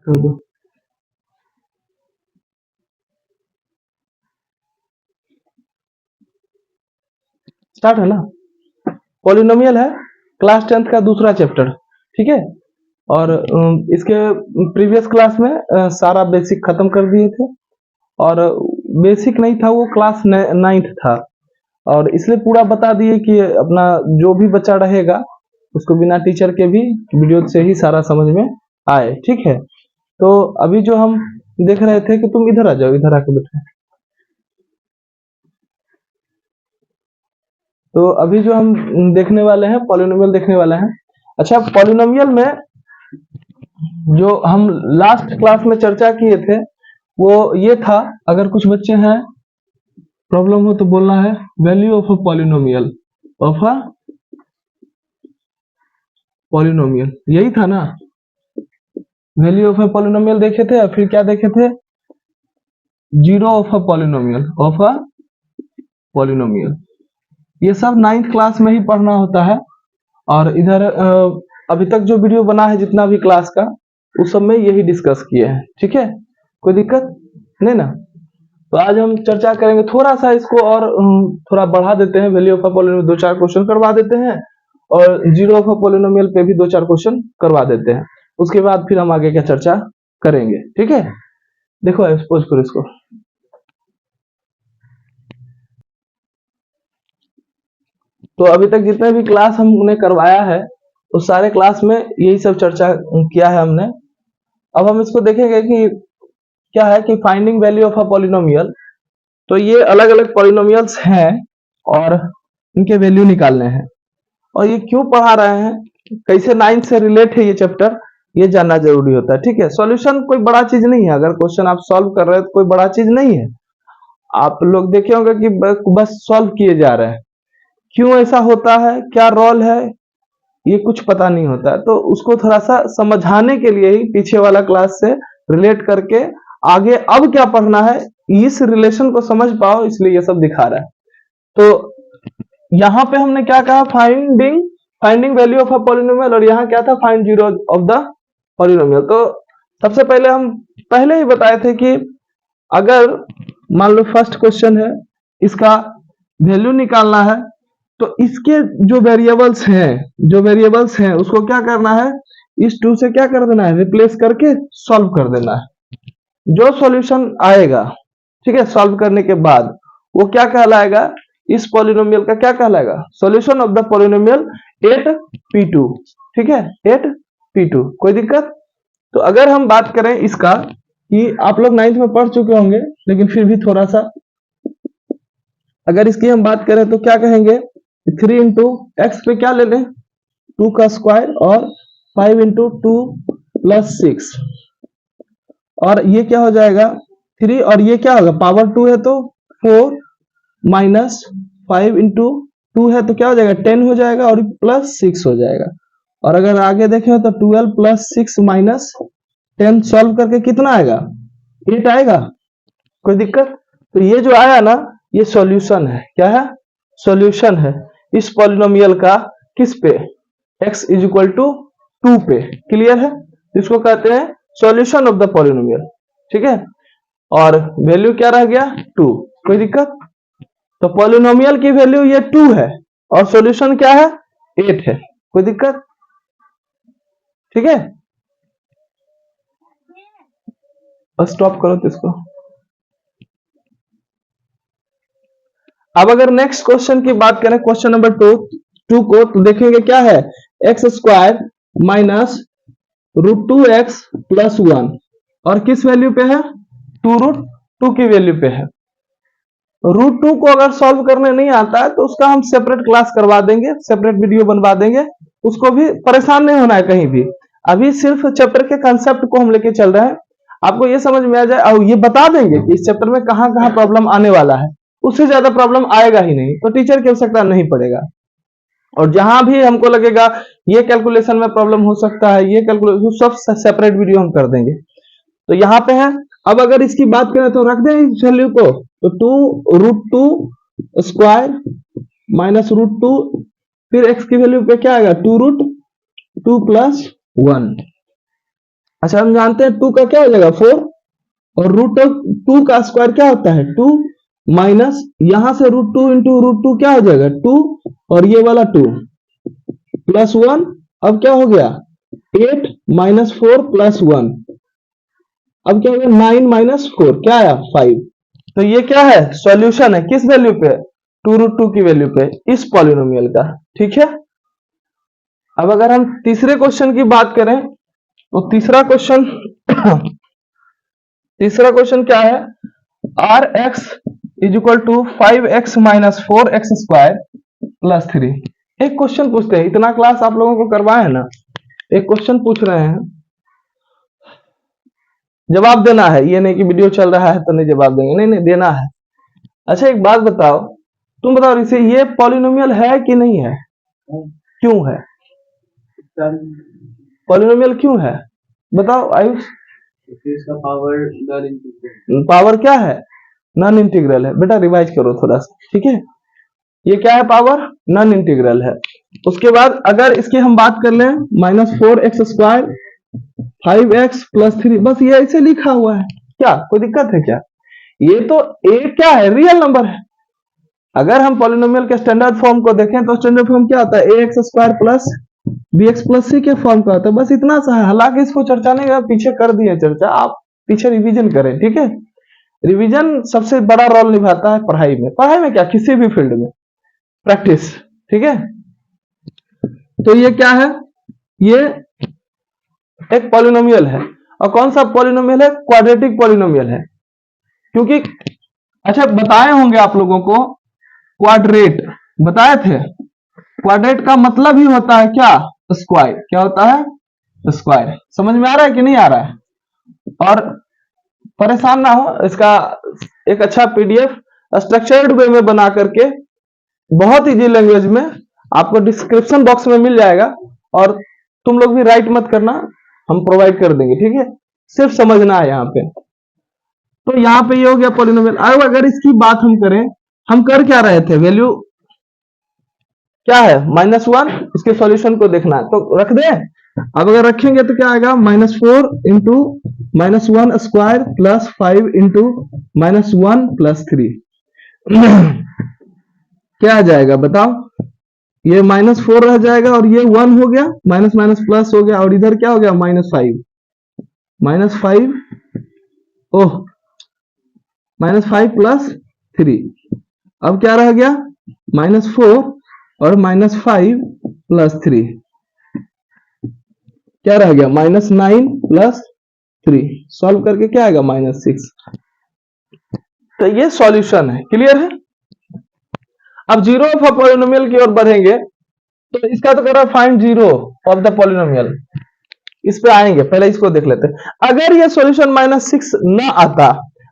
कर दो। स्टार्ट है ना। पॉलिनोमियल है, क्लास 10th का दूसरा चैप्टर, ठीक है। और इसके प्रीवियस क्लास में सारा बेसिक खत्म कर दिए थे, और बेसिक नहीं था, वो क्लास 9th था, और इसलिए पूरा बता दिए कि अपना जो भी बच्चा रहेगा उसको बिना टीचर के भी वीडियो से ही सारा समझ में आए, ठीक है। तो अभी जो हम देख रहे थे कि तुम इधर आ जाओ, इधर आके बैठो। तो अभी जो हम देखने वाले हैं, पॉलिनोमियल देखने वाले हैं। अच्छा, पॉलिनोमियल में जो हम लास्ट क्लास में चर्चा किए थे वो ये था, अगर कुछ बच्चे हैं प्रॉब्लम हो तो बोलना है, value of a polynomial, of a polynomial, यही था ना। वैल्यू ऑफ अ पॉलिनोमियल देखे थे, और फिर क्या देखे थे, zero of a polynomial, of a polynomial. ये सब 9th क्लास में ही पढ़ना होता है। और इधर अभी तक जो वीडियो बना है जितना भी क्लास का, उस सब में यही डिस्कस किए हैं, ठीक है। कोई दिक्कत नहीं ना। तो आज हम चर्चा करेंगे, थोड़ा सा इसको और थोड़ा बढ़ा देते हैं। Value of a polynomial 2-4 question करवा देते हैं, और जीरो ऑफ अ पॉलिनोमियल पे भी 2-4 क्वेश्चन करवा देते हैं। उसके बाद फिर हम आगे क्या चर्चा करेंगे, ठीक है। देखो एक्सपोज करो इसको। तो अभी तक जितने भी क्लास हमने करवाया है उस सारे क्लास में यही सब चर्चा किया है हमने। अब हम इसको देखेंगे कि क्या है कि finding value of a polynomial. तो ये अलग अलग पॉलिनोमियल्स हैं और इनके वैल्यू निकालने हैं, और ये क्यों पढ़ा रहे हैं, कैसे 9th से रिलेट है ये चैप्टर, ये जानना जरूरी होता है, ठीक है। सॉल्यूशन कोई बड़ा चीज नहीं है, अगर क्वेश्चन आप सॉल्व कर रहे हैं तो कोई बड़ा चीज नहीं है। आप लोग देखे होंगे कि बस सॉल्व किए जा रहे हैं, क्यों ऐसा होता है, क्या रोल है, ये कुछ पता नहीं होता है। तो उसको थोड़ा सा समझाने के लिए ही पीछे वाला क्लास से रिलेट करके आगे अब क्या पढ़ना है, इस रिलेशन को समझ पाओ, इसलिए ये सब दिखा रहा है। तो यहाँ पे हमने क्या कहा, finding value of a polynomial, और यहाँ क्या था, find zero of the polynomial. तो सबसे पहले हम पहले ही बताए थे कि अगर मान लो फर्स्ट क्वेश्चन है, इसका वैल्यू निकालना है, तो इसके जो वेरिएबल्स हैं उसको क्या करना है, इस टू से क्या कर देना है, रिप्लेस करके सॉल्व कर देना है। जो सॉल्यूशन आएगा, ठीक है, सॉल्व करने के बाद वो क्या कहलाएगा, इस पॉलिनोमियल का क्या कहलाएगा, solution of the polynomial 8p2, ठीक है, 8p2। कोई दिक्कत। तो अगर हम बात करें इसका, कि आप लोग 9th में पढ़ चुके होंगे, लेकिन फिर भी थोड़ा सा अगर इसकी हम बात करें तो क्या कहेंगे, 3 इंटू एक्स पे क्या ले लें, 2 का स्क्वायर, और 5 इंटू 2 प्लस 6, और ये क्या हो जाएगा 3, और ये क्या होगा, पावर 2 है तो 4 माइनस 5 इंटू 2 है तो क्या हो जाएगा 10 हो जाएगा, और प्लस 6 हो जाएगा। और अगर आगे देखें तो 12 प्लस 6 माइनस 10 सॉल्व करके कितना आएगा, 8 आएगा। कोई दिक्कत। तो ये जो आया ना, ये सॉल्यूशन है, क्या है, सॉल्यूशन है इस पॉलिनोमियल का, किस पे, x इज इक्वल टू 2 पे। क्लियर है, इसको कहते हैं सॉल्यूशन ऑफ द पॉलिनोमियल, ठीक है। और वैल्यू क्या रह गया, 2। कोई दिक्कत। तो पॉलिनोमियल की वैल्यू ये 2 है, और सॉल्यूशन क्या है, 8 है। कोई दिक्कत, ठीक है। स्टॉप करो तो इसको। अब अगर नेक्स्ट क्वेश्चन की बात करें, क्वेश्चन नंबर 2 को, तो देखेंगे क्या है, x square minus √2x plus 1, और किस वैल्यू पे है, 2√2 की वैल्यू पे है। √2 को अगर सॉल्व करने नहीं आता है तो उसका हम सेपरेट क्लास करवा देंगे, सेपरेट वीडियो बनवा देंगे, उसको भी परेशान नहीं होना है कहीं भी। अभी सिर्फ चैप्टर के कंसेप्ट को हम लेके चल रहे हैं, आपको ये समझ में आ जाए, और ये बता देंगे कि इस चैप्टर में कहाँ कहाँ प्रॉब्लम आने वाला है, उससे ज्यादा प्रॉब्लम आएगा ही नहीं, तो टीचर की आवश्यकता नहीं पड़ेगा। और जहां भी हमको लगेगा ये कैलकुलेशन में प्रॉब्लम हो सकता है, ये कैलकुलेशन, सब सेपरेट वीडियो हम कर देंगे। तो यहाँ पे है। अब अगर इसकी बात करें तो रख दें इस वैल्यू को, तो 2√2 स्क्वायर माइनस √2, फिर x की वैल्यू पे क्या आएगा, 2√2 प्लस 1। अच्छा हम जानते हैं 2 का क्या हो जाएगा 4, और रूट ऑफ 2 का स्क्वायर क्या होता है 2, माइनस यहां से √2 इंटू √2 क्या हो जाएगा 2, और ये वाला 2 प्लस 1, अब क्या हो गया 8 माइनस 4 प्लस 1, अब क्या हो गया 9 माइनस 4 क्या आया 5। तो ये क्या है सॉल्यूशन है किस वैल्यू पे 2√2 की वैल्यू पे इस पॉलिनोमियल का। ठीक है, अब अगर हम तीसरे क्वेश्चन की बात करें तो तीसरा क्वेश्चन क्या है R X is equal to 5x minus 4x square plus 3। एक क्वेश्चन पूछते हैं, इतना क्लास आप लोगों को करवाए है ना, एक क्वेश्चन पूछ रहे हैं, जवाब देना है, ये नहीं कि वीडियो चल रहा है तो नहीं जवाब देंगे, नहीं नहीं देना है। अच्छा एक बात बताओ, तुम बताओ ऋषि ये पॉलिनोमियल है कि नहीं है, क्यों है पॉलिनोमियल क्यों है बताओ आयुष। इसका पावर पावर क्या है नॉन इंटीग्रल है, बेटा रिवाइज करो थोड़ा सा, ठीक है। ये क्या है पावर नॉन इंटीग्रल है। उसके बाद अगर इसकी हम बात कर लें -4x स्क्वायर 5x प्लस 3, बस ये ऐसे लिखा हुआ है, क्या कोई दिक्कत है क्या। ये तो a क्या है रियल नंबर है। अगर हम पॉलिनोमियल के स्टैंडर्ड फॉर्म को देखें तो स्टैंडर्ड फॉर्म क्या होता है ax square plus bx plus c के फॉर्म का होता है, बस इतना सा है। हालांकि इसको चर्चा नहीं पीछे कर दिए चर्चा, आप पीछे रिवीजन करें, ठीक है। रिवीजन सबसे बड़ा रोल निभाता है पढ़ाई में, पढ़ाई में क्या किसी भी फील्ड में प्रैक्टिस, ठीक है। तो ये क्या है, ये एक पॉलिनोमियल है, और कौन सा पॉलिनोमियल है क्वाड्रेटिक पॉलिनोमियल है, क्योंकि अच्छा बताए होंगे आप लोगों को क्वाड्रेट बताए थे, क्वाड्रेट का मतलब ही होता है क्या स्क्वायर, क्या होता है स्क्वायर। समझ में आ रहा है कि नहीं आ रहा है, और परेशान ना हो, इसका एक अच्छा पीडीएफ स्ट्रक्चर्ड वे में बना करके बहुत इजी लैंग्वेज में आपको डिस्क्रिप्शन बॉक्स में मिल जाएगा, और तुम लोग भी राइट मत करना, हम प्रोवाइड कर देंगे, ठीक है। सिर्फ समझना है यहाँ पे। तो यहाँ पे ये हो गया पॉलिनोमियल। अब अगर इसकी बात हम करें, हम कर क्या रहे थे, वैल्यू क्या है -1, इसके सॉल्यूशन को देखना है तो रख दे। अब अगर रखेंगे तो क्या आएगा -4 into -1 square plus 5 into -1 plus 3 क्या आ जाएगा बताओ, ये -4 रह जाएगा और ये 1 हो गया, माइनस माइनस प्लस हो गया, और इधर क्या हो गया -5 ओह -5 प्लस 3, अब क्या रह गया -4 और -5 प्लस 3 क्या रह गया -9 प्लस 3, सॉल्व करके क्या आएगा -6। तो ये सॉल्यूशन है, क्लियर है। अब जीरो ऑफ अ पॉलिनोमियल की ओर बढ़ेंगे, तो इसका तो कह रहा है find zero of the polynomial, इस पे आएंगे, पहले इसको देख लेते हैं। अगर ये सॉल्यूशन -6 ना आता,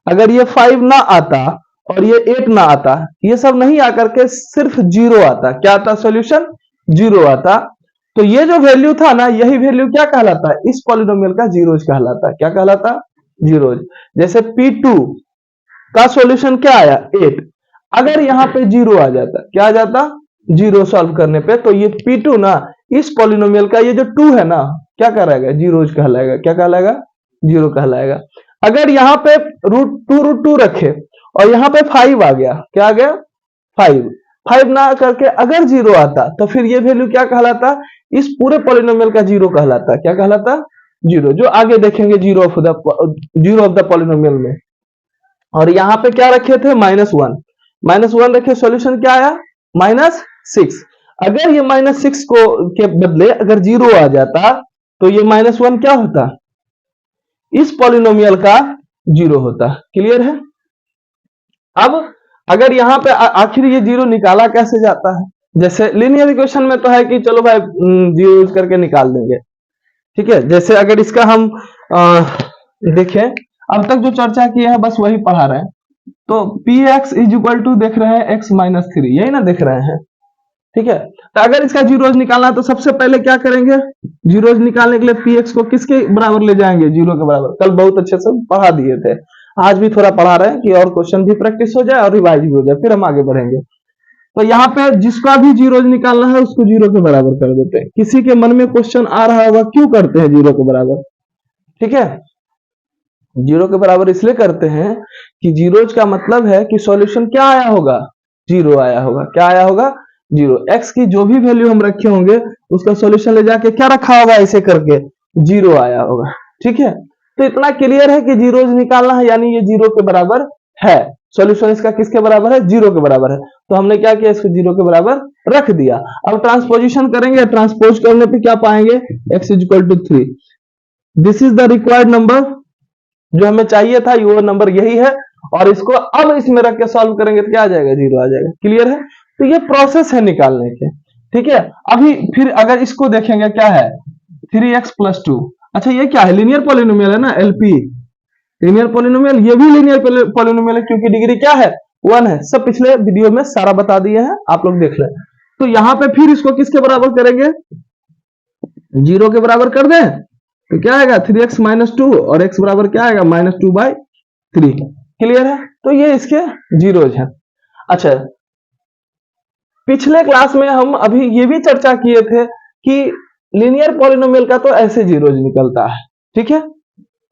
अगर ये 5 ना आता और ये 8 ना आता, ये सब नहीं आकर के सिर्फ जीरो आता, क्या आता सॉल्यूशन जीरो आता, तो ये जो वैल्यू था ना, यही वैल्यू क्या कहलाता है इस पॉलिनोमियल का जीरोज कहलाता है, क्या कहलाता जीरोज। जैसे P2 का सॉल्यूशन क्या आया 8, अगर यहाँ पे जीरो आ जाता, क्या आ जाता जीरो सॉल्व करने पे, तो ये P2 ना इस पॉलिनोमियल का ये जो 2 है ना क्या कहलाएगा जीरोज कहलाएगा, क्या कहलाएगा जीरो कहलाएगा। अगर यहाँ पे √2 रखे और यहाँ पे 5 आ गया, क्या आ गया 5 ना करके अगर जीरो आता, तो फिर ये वैल्यू क्या कहलाता इस पूरे पॉलिनोमियल का जीरो कहलाता, क्या कहलाता जीरो, जो आगे देखेंगे जीरो ऑफ द पॉलिनोमियल में। और यहाँ पे क्या रखे थे -1 रखे, सॉल्यूशन क्या आया -6। अगर ये -6 को के बदले अगर जीरो आ जाता, तो ये -1 क्या होता इस पॉलिनोमियल का जीरो होता, क्लियर है। अब अगर यहाँ पे आखिर ये जीरो निकाला कैसे जाता है, जैसे लीनियर इक्वेशन में तो है कि चलो भाई जीरो यूज करके निकाल देंगे, ठीक है। जैसे अगर इसका हम देखें, अब तक जो चर्चा की है बस वही पढ़ा रहे हैं, तो px इज इक्वल टू देख रहे हैं x माइनस 3, यही ना देख रहे हैं, ठीक है। तो अगर इसका जीरोज निकालना है तो सबसे पहले क्या करेंगे, जीरोज निकालने के लिए px को किसके बराबर ले जाएंगे जीरो के बराबर, कल बहुत अच्छे से पढ़ा दिए थे, आज भी थोड़ा पढ़ा रहे हैं कि और क्वेश्चन भी प्रैक्टिस हो जाए और रिवाइज भी हो जाए, फिर हम आगे बढ़ेंगे। तो यहाँ पे जिसका भी जीरोज निकालना है उसको जीरो के बराबर कर देते हैं। किसी के मन में क्वेश्चन आ रहा होगा क्यों करते हैं जीरो के बराबर, ठीक है, जीरो के बराबर इसलिए करते हैं कि जीरोज का मतलब है कि सॉल्यूशन क्या आया होगा, जीरो आया होगा। क्या आया होगा, जीरो। एक्स की जो भी वैल्यू हम रखे होंगे उसका सॉल्यूशन ले जाके क्या रखा होगा, ऐसे करके जीरो आया होगा। ठीक है, तो इतना क्लियर है कि जीरोज निकालना है, यानी ये जीरो के बराबर है। सॉल्यूशन इसका किसके बराबर है, जीरो के बराबर है। तो हमने क्या किया, इसको जीरो के बराबर रख दिया। अब ट्रांसपोजिशन करेंगे, ट्रांसपोज करने पे क्या पाएंगे, x is equal to 3। This is the required number, जो हमें चाहिए था वो नंबर यही है। और इसको अब इसमें रख के सॉल्व करेंगे तो क्या आ जाएगा, जीरो आ जाएगा। क्लियर है, तो ये प्रोसेस है निकालने के। ठीक है, अभी फिर अगर इसको देखेंगे क्या है, 3x+2। अच्छा ये क्या है, लीनियर पॉलिनोमियल है ना, एलपी लीनियर पॉलिनोमियल। ये भी लीनियर पॉलिनोमियल है क्योंकि डिग्री क्या है, 1 है। सब पिछले वीडियो में सारा बता दिए हैं, आप लोग देख लें। तो यहां पे फिर इसको किसके बराबर करेंगे, जीरो के बराबर कर दें तो क्या आएगा, 3x-2 और x बराबर क्या आएगा, -2/3। क्लियर है, तो ये इसके जीरोज हैं। अच्छा, पिछले क्लास में हम अभी ये भी चर्चा किए थे कि लीनियर पॉलिनोमियल का तो ऐसे जीरोज निकलता है। ठीक है,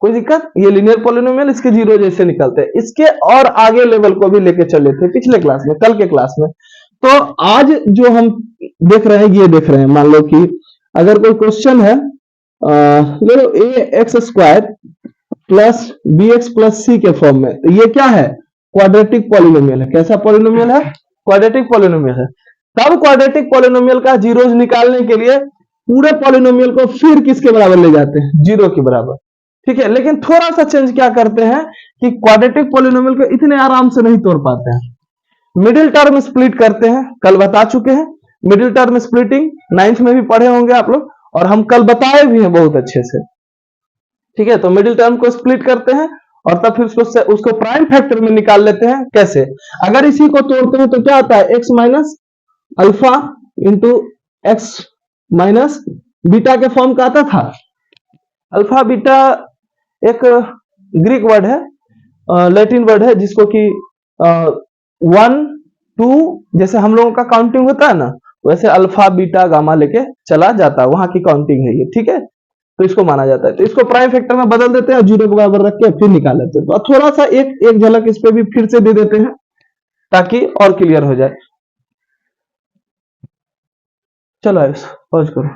कोई दिक्कत, ये लीनियर पॉलिनोमियल इसके जीरो जैसे निकलते हैं। इसके और आगे लेवल को भी लेके चले थे पिछले क्लास में, कल के क्लास में। तो आज जो हम देख रहे हैं, ये देख रहे हैं, मान लो कि अगर कोई क्वेश्चन है, ले लो ax² plus bx plus c के फॉर्म में, तो ये क्या है, क्वाड्रेटिक पॉलिनोमियल है। कैसा पॉलिनोमियल है, क्वाड्रेटिक पॉलिनोमियल है। तब क्वाड्रेटिक पॉलिनोमियल का जीरोज निकालने के लिए पूरे पॉलिनोमियल को फिर किसके बराबर ले जाते हैं, जीरो के बराबर। ठीक है, लेकिन थोड़ा सा चेंज क्या करते हैं कि क्वाड्रेटिक पॉलिनोमियल को इतने आराम से नहीं तोड़ पाते हैं, मिडिल टर्म स्प्लिट करते हैं। कल बता चुके हैं मिडिल टर्म स्प्लिटिंग, 9th में भी पढ़े होंगे आप लोग, और हम कल बताए भी हैं बहुत अच्छे से। ठीक है, तो मिडिल टर्म को स्प्लिट करते हैं और तब फिर उसको प्राइम फैक्टर में निकाल लेते हैं। कैसे, अगर इसी को तोड़ते हैं तो क्या आता है, x minus alpha into x minus beta के फॉर्म का आता था। अल्फा बीटा एक ग्रीक वर्ड है, लैटिन वर्ड है, जिसको कि 1 2 जैसे हम लोगों का काउंटिंग होता है ना, वैसे अल्फा बीटा गामा लेके चला जाता है, वहां की काउंटिंग है ये। ठीक है, तो इसको माना जाता है। तो इसको प्राइम फैक्टर में बदल देते हैं, जीरो के बराबर रख के फिर निकाल लेते हैं। तो थोड़ा सा एक झलक इस पे भी फिर से दे देते हैं ताकि और क्लियर हो जाए। चलो पॉज करो।